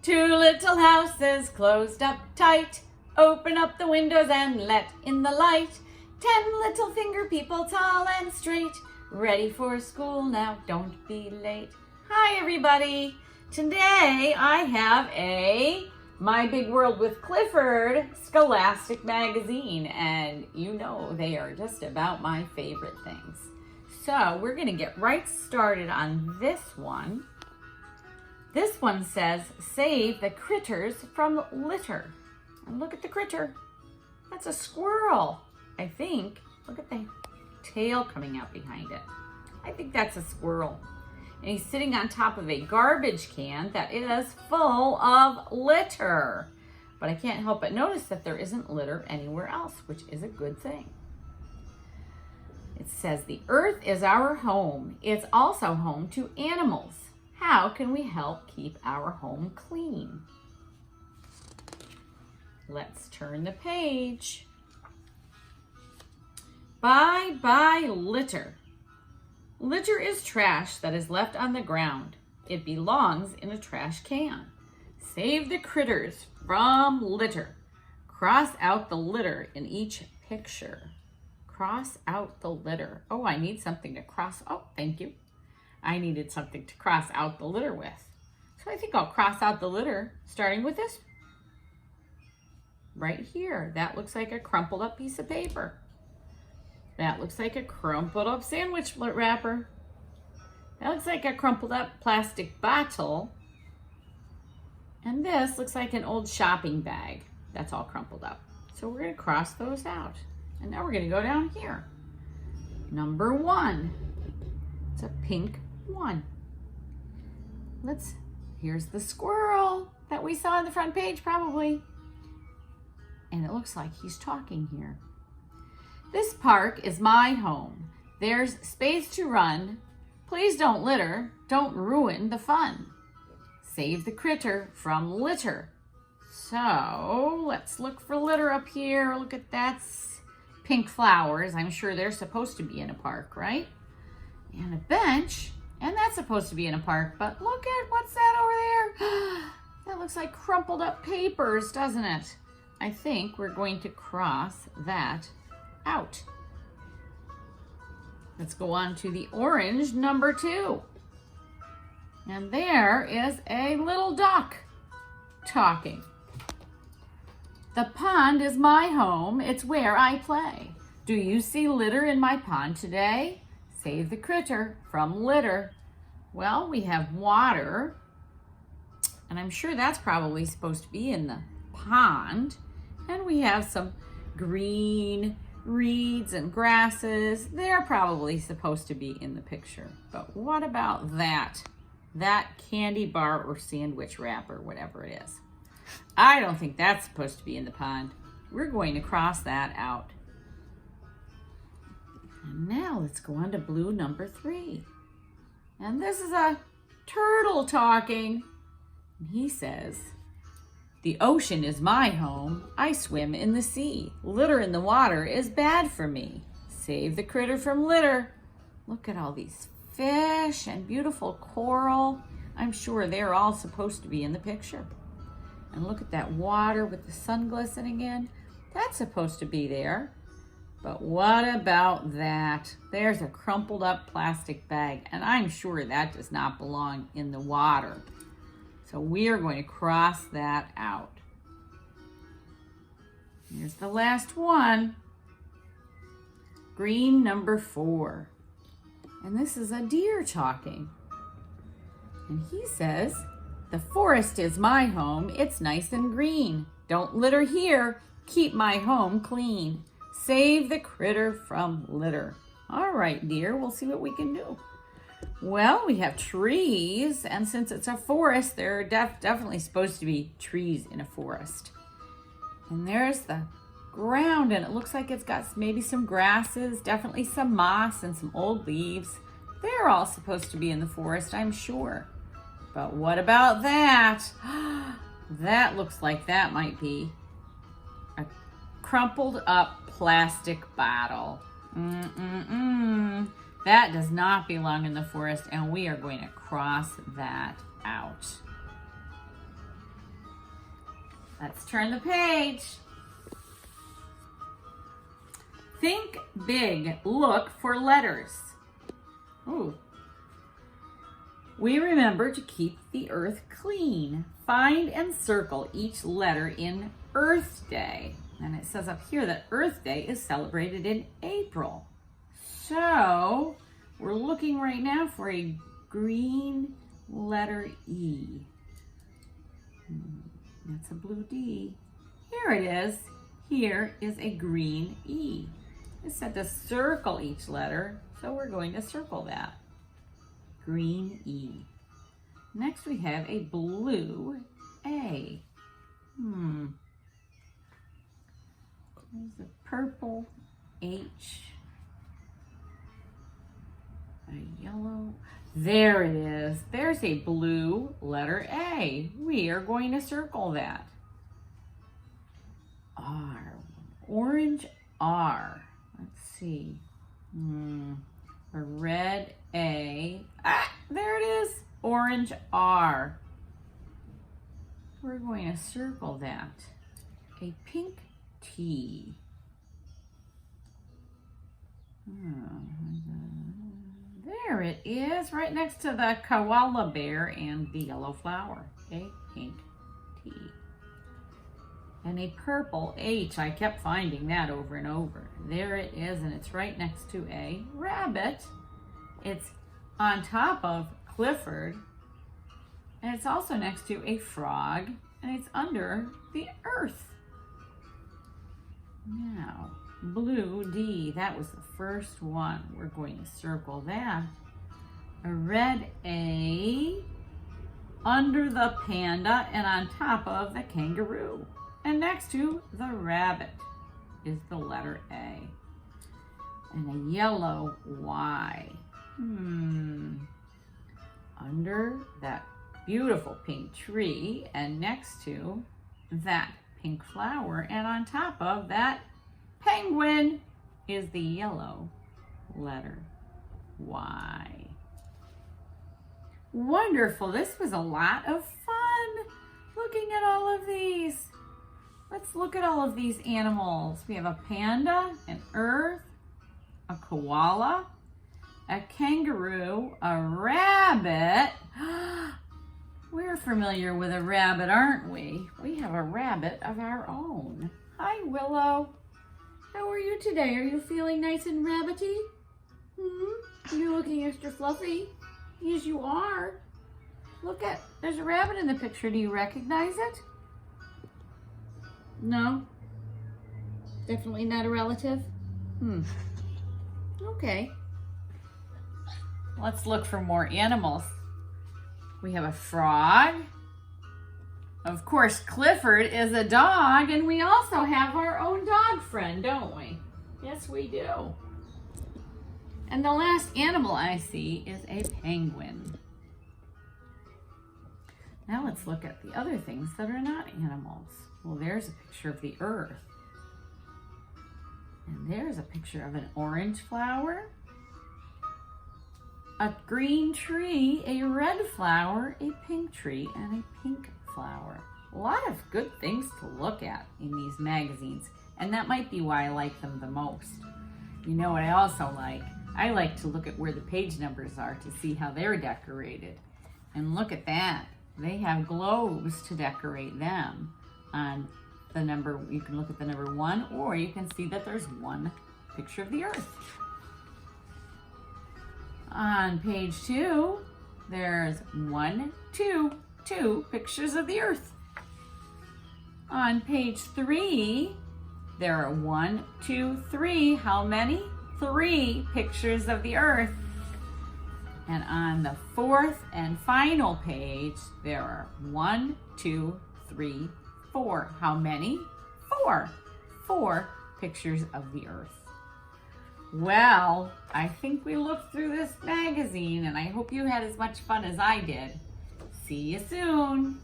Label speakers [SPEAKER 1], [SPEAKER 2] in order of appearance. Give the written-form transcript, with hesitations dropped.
[SPEAKER 1] Two little houses closed up tight. Open up the windows and let in the light. 10 little finger people tall and straight. Ready for school now, don't be late. Hi everybody. Today I have a My Big World with Clifford Scholastic magazine, and you know they are just about my favorite things. So we're gonna get right started on this one. This one says, save the critters from litter. And look at the critter. That's a squirrel, I think. Look at the tail coming out behind it. I think that's a squirrel. And he's sitting on top of a garbage can that is full of litter. But I can't help but notice that there isn't litter anywhere else, which is a good thing. It says, the earth is our home. It's also home to animals. How can we help keep our home clean? Let's turn the page. Bye bye litter. Litter is trash that is left on the ground. It belongs in a trash can. Save the critters from litter. Cross out the litter in each picture. Cross out the litter. Oh, I need something to cross. Oh, thank you. I needed something to cross out the litter with. So I think I'll cross out the litter starting with this right here. That looks like a crumpled up piece of paper. That looks like a crumpled up sandwich wrapper. That looks like a crumpled up plastic bottle. And this looks like an old shopping bag. That's all crumpled up. So we're gonna cross those out. And now we're gonna go down here. Number 1. It's a pink 1. Here's the squirrel that we saw on the front page probably. And it looks like he's talking here. This park is my home. There's space to run. Please don't litter. Don't ruin the fun. Save the critter from litter. So let's look for litter up here. Look at that. Pink flowers. I'm sure they're supposed to be in a park, right? And a bench. And that's supposed to be in a park. But look at what's that over there. That looks like crumpled up papers, doesn't it? I think we're going to cross that out. Let's go on to the orange number 2. And there is a little duck talking. The pond is my home. It's where I play. Do you see litter in my pond today? Save the critter from litter. Well, we have water, and I'm sure that's probably supposed to be in the pond. And we have some green reeds and grasses. They're probably supposed to be in the picture. But what about that candy bar or sandwich wrapper, whatever it is? I don't think that's supposed to be in the pond. We're going to cross that out. And now let's go on to blue number 3. And this is a turtle talking. And he says, the ocean is my home. I swim in the sea. Litter in the water is bad for me. Save the critter from litter. Look at all these fish and beautiful coral. I'm sure they're all supposed to be in the picture. And look at that water with the sun glistening in. That's supposed to be there. But what about that? There's a crumpled up plastic bag, and I'm sure that does not belong in the water. So we are going to cross that out. Here's the last one. Green number 4. And this is a deer talking. And he says, the forest is my home. It's nice and green. Don't litter here. Keep my home clean. Save the critter from litter. All right, dear, we'll see what we can do. Well, we have trees, and since it's a forest, there are definitely supposed to be trees in a forest. And there's the ground, and it looks like it's got maybe some grasses, definitely some moss and some old leaves. They're all supposed to be in the forest, I'm sure. But what about that? That looks like that might be a crumpled up plastic bottle. That does not belong in the forest, and we are going to cross that out. Let's turn the page. Think big. Look for letters. Ooh. We remember to keep the earth clean. Find and circle each letter in Earth Day. And it says up here that Earth Day is celebrated in April. So we're looking right now for a green letter E. That's a blue D. Here it is. Here is a green E. It said to circle each letter, so we're going to circle that. Green E. Next we have a blue A. There's a purple H. A yellow. There it is. There's a blue letter A. We are going to circle that. R. Orange R. Let's see. A red A. Ah, there it is. Orange R. We're going to circle that. A pink T. There it is, right next to the koala bear and the yellow flower. A pink T. And a purple H. I kept finding that over and over. There it is, and it's right next to a rabbit. It's on top of Clifford, and it's also next to a frog, and it's under the earth. Now, blue D, that was the first one. We're going to circle that. A red A under the panda and on top of the kangaroo. And next to the rabbit is the letter A. And a yellow Y. Under that beautiful pink tree and next to that pink flower and on top of that penguin is the yellow letter Y. Wonderful. This was a lot of fun looking at all of these. Let's look at all of these animals. We have a panda, an earth, a koala, a kangaroo, a rabbit. We're familiar with a rabbit, aren't we? We have a rabbit of our own. Hi, Willow. How are you today? Are you feeling nice and rabbity? Are you looking extra fluffy? Yes, you are. Look at, there's a rabbit in the picture. Do you recognize it? No? Definitely not a relative? Okay. Let's look for more animals. We have a frog. Of course, Clifford is a dog, and we also have our own dog friend, don't we? Yes, we do. And the last animal I see is a penguin. Now let's look at the other things that are not animals. Well, there's a picture of the earth. And there's a picture of an orange flower, a green tree, a red flower, a pink tree, and a pink flower. A lot of good things to look at in these magazines, and that might be why I like them the most. You know what I also like? I like to look at where the page numbers are to see how they're decorated. And look at that. They have globes to decorate them. On the number, you can look at the number 1, or you can see that there's one picture of the earth. On page 2, there's 1, 2, 2 pictures of the earth. On page 3, there are 1, 2, 3. How many? 3 pictures of the earth. And on the 4th and final page, there are 1, 2, 3, 4. How many? 4. 4 pictures of the earth. Well, I think we looked through this magazine, and I hope you had as much fun as I did. See you soon.